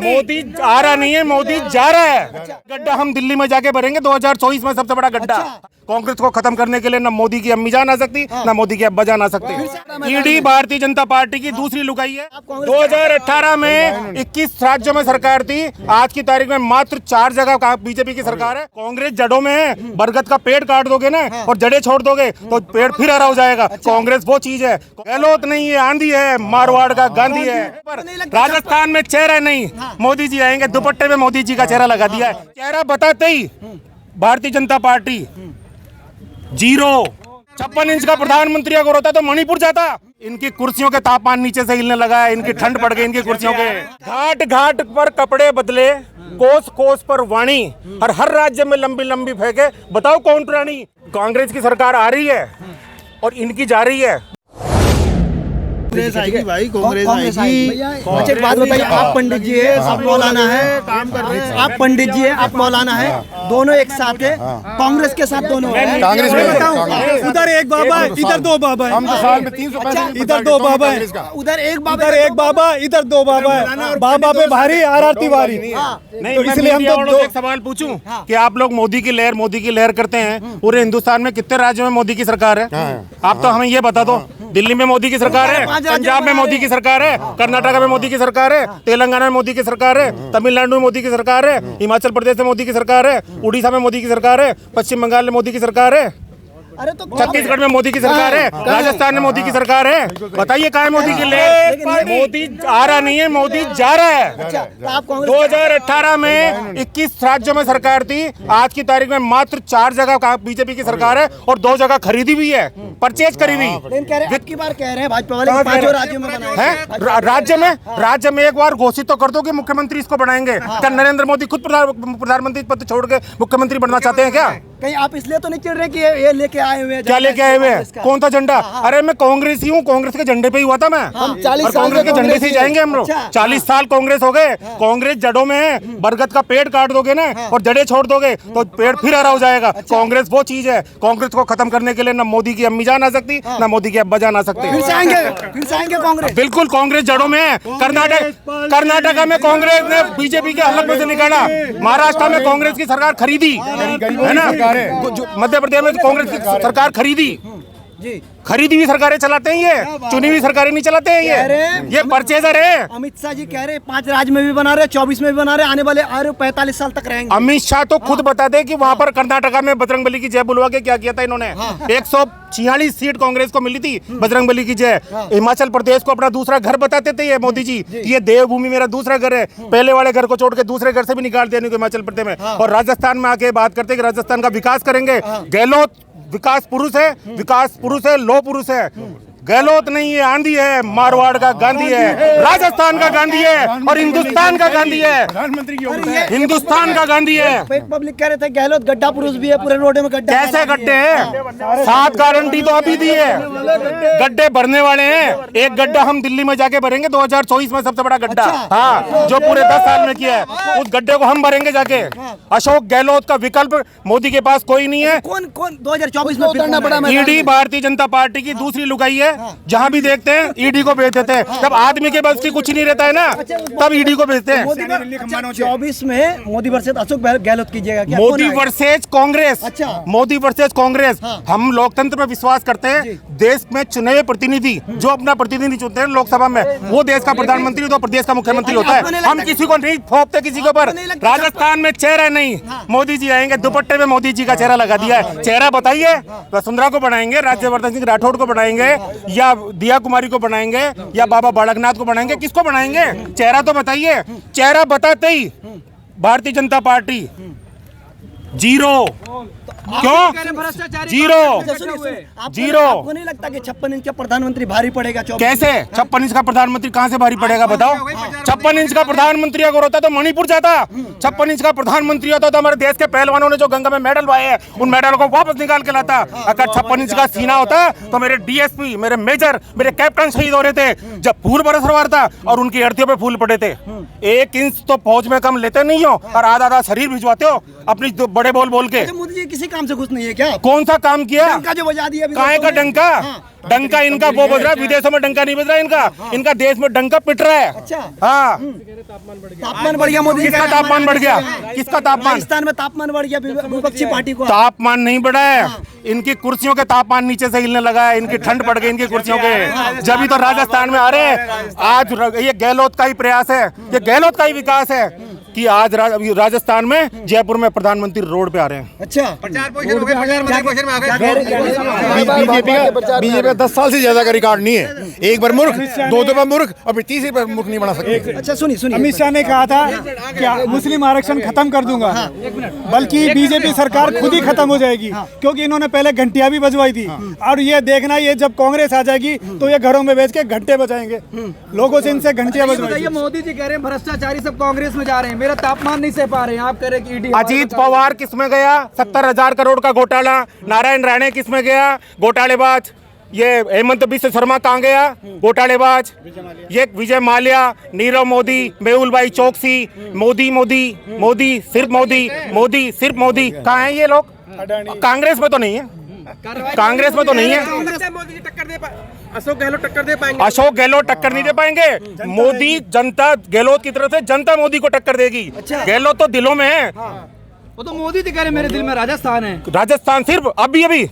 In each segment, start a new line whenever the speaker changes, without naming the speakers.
मोदी आ रहा नहीं है, मोदी जा रहा है। गड्ढा हम दिल्ली में जाके भरेंगे 2024 में, सबसे बड़ा गड्ढा। कांग्रेस को खत्म करने के लिए न मोदी की अम्मी जान आ सकती, न मोदी के अब्बा जान आ सकते। ईडी भारतीय जनता पार्टी की दूसरी लुगाई है। 2018 में 21 राज्यों में सरकार थी, आज की तारीख में मात्र 4 जगह बीजेपी की सरकार है। कांग्रेस जड़ों में है, बरगद का पेड़ काट दोगे ना और जड़ें छोड़ दोगे तो पेड़ फिर हरा हो जाएगा। कांग्रेस वो चीज है, गहलोत नहीं है, आंधी है, मारवाड़ का गांधी है। राजस्थान में चेहरा नहीं, मोदी जी आएंगे, दुपट्टे में मोदी जी का चेहरा लगा दिया है। चेहरा बताते ही भारतीय जनता पार्टी 0। 56 इंच का प्रधानमंत्री अगर होता तो मणिपुर जाता। इनकी कुर्सियों के तापमान नीचे से हिलने लगा है, इनकी ठंड पड़ गई इनकी कुर्सियों के। घाट घाट पर कपड़े बदले, कोस कोस पर वाणी, और हर राज्य में लंबी लंबी फेंके। बताओ कौन प्राणी? कांग्रेस की सरकार आ रही है और इनकी जा रही है।
कांग्रेस आएगी भाई, कांग्रेस आएगी। अच्छा एक बात बताइए, आप पंडित जी है, आप मौलाना है, काम कर रहे हैं। आप पंडित जी है, आप मौलाना है, दोनों एक साथ है, कांग्रेस के साथ दोनों है।
कांग्रेस में
उधर एक बाबा है, इधर 2 बाबा है।
हम तो साल में 365
इधर 2 बाबा है, उधर एक बाबा, इधर 2 बाबा है। बाबा पे भारी, आरती भारी।
नहीं, इसलिए हम तो एक सवाल पूछूं कि आप लोग मोदी की लहर करते हैं। पूरे हिंदुस्तान में कितने राज्यों में मोदी की सरकार है? आप तो हमें ये बता दो। दिल्ली में मोदी की सरकार है, पंजाब में मोदी की सरकार है, कर्नाटक में मोदी की सरकार है, तेलंगाना में मोदी की सरकार है, तमिलनाडु में मोदी की सरकार है, हिमाचल प्रदेश में मोदी की सरकार है, उड़ीसा में मोदी की सरकार है, पश्चिम बंगाल में मोदी की सरकार है,
अरे तो
छत्तीसगढ़ में मोदी की सरकार है, राजस्थान में मोदी की सरकार है। बताइए कहाँ है मोदी की लहर? मोदी आ रहा नहीं है, मोदी जा रहा है। 2018 में 21 राज्यों में सरकार थी, आज की तारीख में मात्र 4 जगह बीजेपी की सरकार है और 2 जगह खरीदी भी है, परचेज करी हुई।
की बार कह रहे हैं भाजपा वाले 5 राज्यों में
है। राज्य में एक बार घोषित तो कर दो कि मुख्यमंत्री इसको बनाएंगे। क्या नरेंद्र मोदी खुद प्रधानमंत्री पद छोड़ के मुख्यमंत्री बनना चाहते हैं क्या?
कहीं आप इसलिए तो नहीं चिढ़ रहे कि ये लेके आए हुए हैं?
क्या लेके आए हुए हैं? कौन सा झंडा? अरे मैं कांग्रेस ही हूँ, कांग्रेस के झंडे पे ही हुआ था मैं।
हम 40
और कांग्रेस के झंडे से ही जाएंगे हम लोग। 40 साल कांग्रेस हो गए। कांग्रेस जड़ों में है, बरगद का पेड़ काट दोगे ना और जड़ें छोड़ दोगे तो पेड़ फिर हरा हो जाएगा। कांग्रेस वो चीज है, कांग्रेस को खत्म करने के लिए न मोदी की अम्मी जान आ सकती, न मोदी के अब्बा जान आ सकते।
फिर से आएंगे कांग्रेस।
बिल्कुल कांग्रेस जड़ों में है। कर्नाटक में कांग्रेस ने बीजेपी के हलक में से निकाला। महाराष्ट्र में कांग्रेस की सरकार खरीदी है ना, मध्य प्रदेश में कांग्रेस की सरकार खरीदी खरीदी हुई सरकारें चलाते हैं, ये चुनी हुई सरकारें नहीं चलाते हैं। ये परचेजर है।
अमित शाह जी कह रहे हैं 5 राज्य में भी बना रहे, 24 में भी बना रहे, आने वाले 45 साल तक रहेंगे।
अमित शाह तो खुद बता दे कि वहां पर कर्नाटका में बजरंगबली की जय बुलवा के क्या किया था इन्होंने। 146 सीट कांग्रेस को मिली थी, बजरंगबली की जय। हिमाचल प्रदेश को अपना दूसरा घर बताते थे ये मोदी जी, ये देवभूमि मेरा दूसरा घर है। पहले वाले घर को छोड़ के दूसरे घर से भी निकाल दिया हिमाचल प्रदेश में। और राजस्थान में आके बात करते कि राजस्थान का विकास करेंगे। गहलोत विकास पुरुष है, लो पुरुष है। गहलोत नहीं है, आंधी है, मारवाड़ का गांधी है, राजस्थान का गांधी है और हिंदुस्तान का गांधी है। हिंदुस्तान का गांधी है।
पब्लिक कह रहे थे गहलोत गड्ढा पुरुष भी है, पूरे रोड में गड्ढा।
कैसे गड्ढे हैं? 7 गारंटी तो अभी दी है, गड्ढे भरने वाले हैं। एक गड्ढा हम दिल्ली में जाके भरेंगे 2024 में, सबसे बड़ा गड्ढा। हाँ, जो पूरे 10 साल में किया है, उस गड्ढे को हम भरेंगे जाके। अशोक गहलोत का विकल्प मोदी के पास कोई नहीं है।
कौन 2024 में उतरना पड़ा?
ईडी भारतीय जनता पार्टी की दूसरी लुगाई है। जहां भी देखते हैं ईडी को भेज देते हैं। जब आदमी के बस की कुछ नहीं रहता है ना, तब ईडी को भेजते हैं।
24 में मोदी वर्सेस अशोक गहलोत कीजिएगा क्या?
मोदी वर्सेस कांग्रेस। मोदी वर्सेस कांग्रेस। हम लोकतंत्र में विश्वास करते हैं। देश में चुने हुए प्रतिनिधि जो अपना प्रतिनिधि चुनते हैं लोकसभा में, वो देश का प्रधानमंत्री तो प्रदेश का मुख्यमंत्री होता है। हम किसी को नहीं थोपते किसी के ऊपर। राजस्थान में चेहरा नहीं, मोदी जी आएंगे, दुपट्टे में मोदी जी का चेहरा लगा दिया है। चेहरा बताइए, वसुंधरा को बनाएंगे, राज्यवर्धन सिंह राठौड़ को बनाएंगे, या दिया कुमारी को बनाएंगे, या बाबा बालकनाथ को बनाएंगे? किसको बनाएंगे? चेहरा तो बताइए। चेहरा बताते ही भारतीय जनता पार्टी 0। क्यों 0?
आपको नहीं लगता कि 56 इंच का प्रधानमंत्री भारी पड़ेगा?
कैसे 56 इंच का प्रधानमंत्री कहां से भारी पड़ेगा बताओ? 56 इंच का प्रधानमंत्री अगर होता तो मणिपुर जाता। 56 इंच का प्रधानमंत्री होता तो हमारे देश के पहलवानों ने जो गंगा में मेडल पाए हैं, उन मेडल को वापस निकाल के लाता। अगर 56 इंच का सीना होता तो मेरे डीएसपी, मेरे मेजर, मेरे कैप्टन शहीद हो रहे थे जब फूल बरसवार था और उनकी अर्थीयों पे फूल पड़े थे। 1 इंच तो फौज में कम लेते नहीं हो और आधा शरीर भिजवाते हो अपनी बड़े बोल के।
मोदी जी किसी काम से खुश नहीं है क्या?
कौन सा काम किया?
डंका जो बजा दिया
काहे का डंका? डंका इनका वो बज रहा है, विदेशों में डंका नहीं बज रहा है इनका। इनका देश में डंका पिट रहा है।
अच्छा।
हाँ,
तापमान बढ़ गया मोदी जी
किसका तापमान बढ़ गया? किसका तापमान?
राजस्थान में तापमान बढ़ गया विपक्षी पार्टी को।
तापमान नहीं बढ़ा है, इनकी कुर्सियों के तापमान नीचे से हिलने लगा है। इनकी ठंड पड़ गई इनकी कुर्सियों के, जब ही तो राजस्थान में आ रहे हैं। आज ये गहलोत का ही प्रयास है, ये गहलोत का ही विकास है कि आज राजस्थान में जयपुर में प्रधानमंत्री रोड पे आ रहे हैं।
अच्छा,
बीजेपी 10 साल से ज्यादा का रिकॉर्ड नहीं है। एक बार मूर्ख, दो बार मूर्ख, और तीसरी बार मूर्ख नहीं बना सकते।
अच्छा सुनिए
अमित शाह ने कहा था कि मुस्लिम आरक्षण खत्म कर दूंगा, बल्कि बीजेपी सरकार खुद ही खत्म हो जाएगी, क्योंकि इन्होंने पहले घंटियां भी बजवाई थी। और ये देखना, ये जब कांग्रेस आ जाएगी तो ये घरों में बेच के घंटे बजाएंगे, लोगों से इनसे घंटियां बजवाई।
मोदी जी कह रहे हैं भ्रष्टाचारी सब कांग्रेस में जा रहे हैं, मेरा तापमान नहीं सह पा रहे हैं, आप कह रहे हैं कि ईडी।
अजीत पवार किसमें गया? 70,000 करोड़ का घोटाला। नारायण राणे किसमें गया? घोटालेबाज। ये हेमंत बिस्व शर्मा कहाँ गया? घोटालेबाज। ये विजय माल्या, नीरव मोदी, मेहुल भाई चौकसी, मोदी मोदी मोदी सिर्फ मोदी, मोदी सिर्फ मोदी। कहाँ हैं ये लोग? कांग्रेस में तो नहीं है, कांग्रेस में तो नहीं है।
मोदी जी टक्कर दे अशोक गहलोत टक्कर दे पाएंगे?
अशोक गहलोत टक्कर नहीं दे पाएंगे। मोदी, जनता गहलोत की तरफ से जनता मोदी को टक्कर देगी। गहलोत तो दिलों में है।
वो तो मोदी जी कह रहे हैं मेरे दिल में राजस्थान है।
राजस्थान सिर्फ अभी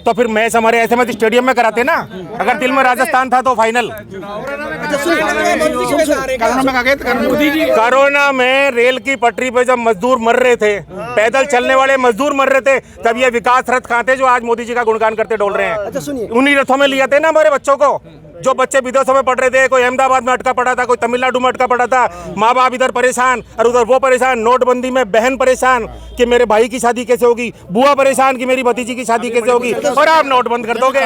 तो फिर मैच हमारे ऐसे मत स्टेडियम में कराते ना। अगर दिल में राजस्थान था तो फाइनल। कोरोना में रेल की पटरी पे जब मजदूर मर रहे थे, पैदल चलने वाले मजदूर मर रहे थे, तब ये विकास रथ कहाँ थे जो आज मोदी जी का गुणगान करते डोल रहे हैं? उन्हीं रथों में लिया थे ना हमारे बच्चों को। जो बच्चे विदेशों में पढ़ रहे थे, कोई अहमदाबाद में अटका पड़ा था, कोई तमिलनाडु में अटका पड़ा था, माँ बाप इधर परेशान और उधर वो परेशान। नोटबंदी में बहन परेशान कि मेरे भाई की शादी कैसे होगी, बुआ परेशान कि मेरी भतीजी की शादी कैसे होगी, और आप नोट बंद कर दोगे।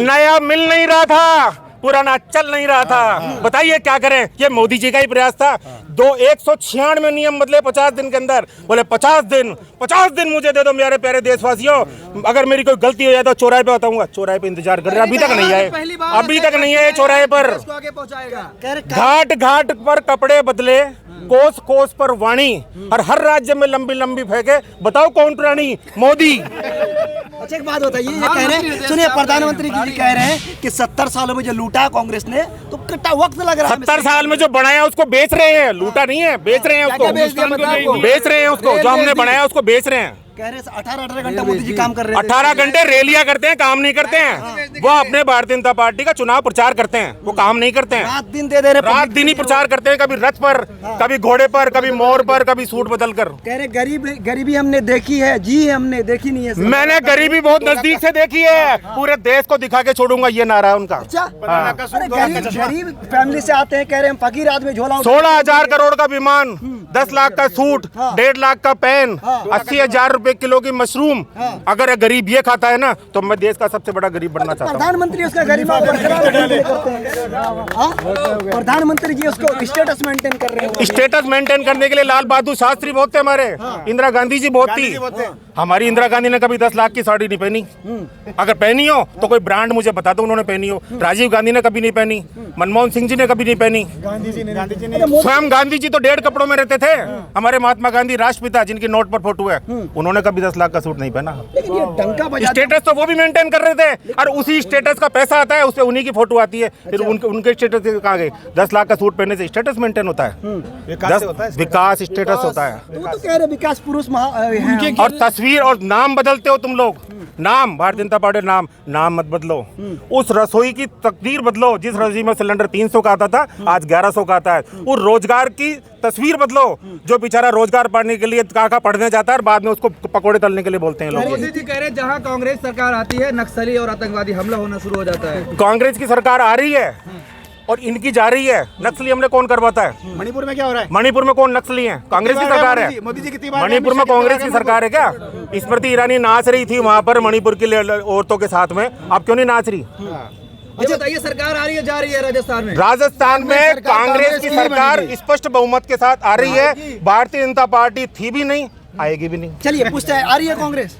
नया मिल नहीं रहा था, पुराना चल नहीं रहा था। बताइए क्या करें? ये मोदी जी का ही प्रयास था। 196 नियम बदले 50 दिन के अंदर। बोले 50 दिन मुझे दे दो मेरे प्यारे देशवासियों, अगर मेरी कोई गलती हो जाए तो चौराहे पे बताऊंगा। चौराहे पे इंतजार कर रहे हैं, अभी तक नहीं आए, अभी तक नहीं आए चौराहे पर। घाट घाट पर कपड़े बदले, कोस कोस पर वाणी, और हर राज्य में लंबी लंबी फेंके। बताओ कौन प्राणी? मोदी।
अच्छा एक बात बताइए, ये कह रहे हैं, सुनिए, प्रधानमंत्री जी कह रहे हैं कि 70 सालों में जो लूटा कांग्रेस ने, तो कितना वक्त लग रहा है?
70 साल में जो बनाया उसको बेच रहे हैं। लूटा नहीं है, बेच रहे हैं उसको, बेच रहे हैं उसको। जो हमने बनाया उसको बेच रहे हैं।
कह रहे हैं 18 घंटे मोदी जी काम कर रहे हैं।
18 घंटे रैलियां करते हैं, काम नहीं करते हैं। वो अपने भारतीय जनता पार्टी का चुनाव प्रचार करते हैं, वो काम नहीं करते हैं।
रात दिन दे दे रहे,
रात दिन ही प्रचार करते हैं, कभी रथ पर, कभी घोड़े पर, कभी मोर पर, कभी सूट बदल कर।
कह रहे गरीबी हमने देखी है, जी हमने देखी नहीं है।
मैंने गरीबी बहुत नजदीक से देखी है, पूरे देश को दिखा के छोड़ूंगा, ये नारा है उनका।
अच्छा, गरीब फैमिली से आते हैं, कह रहे हैं फकीर आदमी झोला।
16,000 करोड़ का विमान, 10 लाख का सूट, 1.5 लाख का पेन, 80,000 रुपए किलो की मशरूम। अगर गरीब ये खाता है ना, तो मैं देश का सबसे बड़ा गरीब बनना चाहता हूँ।
प्रधानमंत्री उसका गरीब प्रधानमंत्री जी उसको स्टेटस मेंटेन कर रहे हैं।
स्टेटस मेंटेन करने के लिए लाल बहादुर शास्त्री बहुत थे हमारे, इंदिरा गांधी जी बहुत थी। हमारी इंदिरा गांधी ने कभी 10 लाख की साड़ी नहीं पहनी। अगर पहनी हो तो कोई ब्रांड मुझे बता दो उन्होंने पहनी हो। राजीव गांधी ने कभी नहीं पहनी, मनमोहन सिंह जी ने कभी नहीं पहनी, स्वयं गांधी जी तो 1.5 कपड़ों में रहते थे। हमारे महात्मा गांधी राष्ट्रपिता, जिनकी नोट पर फोटो है, उन्होंने कभी 10 लाख का सूट नहीं पहना। स्टेटस तो वो भी मेंटेन कर रहे थे, और उसी स्टेटस का पैसा आता है, उससे उन्हीं की फोटो आती है, फिर उनके स्टेटस कहाँ गए? 10 लाख का सूट पहनने से स्टेटस मेंटेन होता है? विकास स्टेटस होता है।
तो कह रहे विकास पुरुष
और तस्वीर और नाम बदलते हो तुम लोग। नाम भारतीय जनता पार्टी, नाम मत बदलो। उस रसोई की तकदीर बदलो, जिस रसोई में सिलेंडर 300 का आता था, आज 1100 का आता है। उस रोजगार की तस्वीर बदलो, जो बेचारा रोजगार पाने के लिए कहाँ पढ़ने जाता है और बाद में उसको पकोड़े तलने के लिए बोलते हैं लोग।
मोदी जी कह रहे हैं जहां कांग्रेस सरकार आती है, नक्सली और आतंकवादी हमला होना शुरू हो जाता है।
कांग्रेस की सरकार आ रही है और इनकी जा रही है। नक्सली हमले कौन करवाता है?
मणिपुर में क्या हो रहा है?
मणिपुर में कौन नक्सली है? कांग्रेस की सरकार है।
मोदी जी कितनी बार
मणिपुर में कांग्रेस की सरकार है क्या? स्मृति ईरानी नाच रही थी वहां पर मणिपुर की औरतों के साथ में, आप क्यों नहीं नाच रही?
अच्छा बताइए, सरकार आ रही है, जा रही है राजस्थान में?
राजस्थान में कांग्रेस की सरकार स्पष्ट बहुमत के साथ आ रही है। भारतीय जनता पार्टी थी भी नहीं, आएगी भी नहीं।
चलिए पूछते हैं, आ रही है कांग्रेस?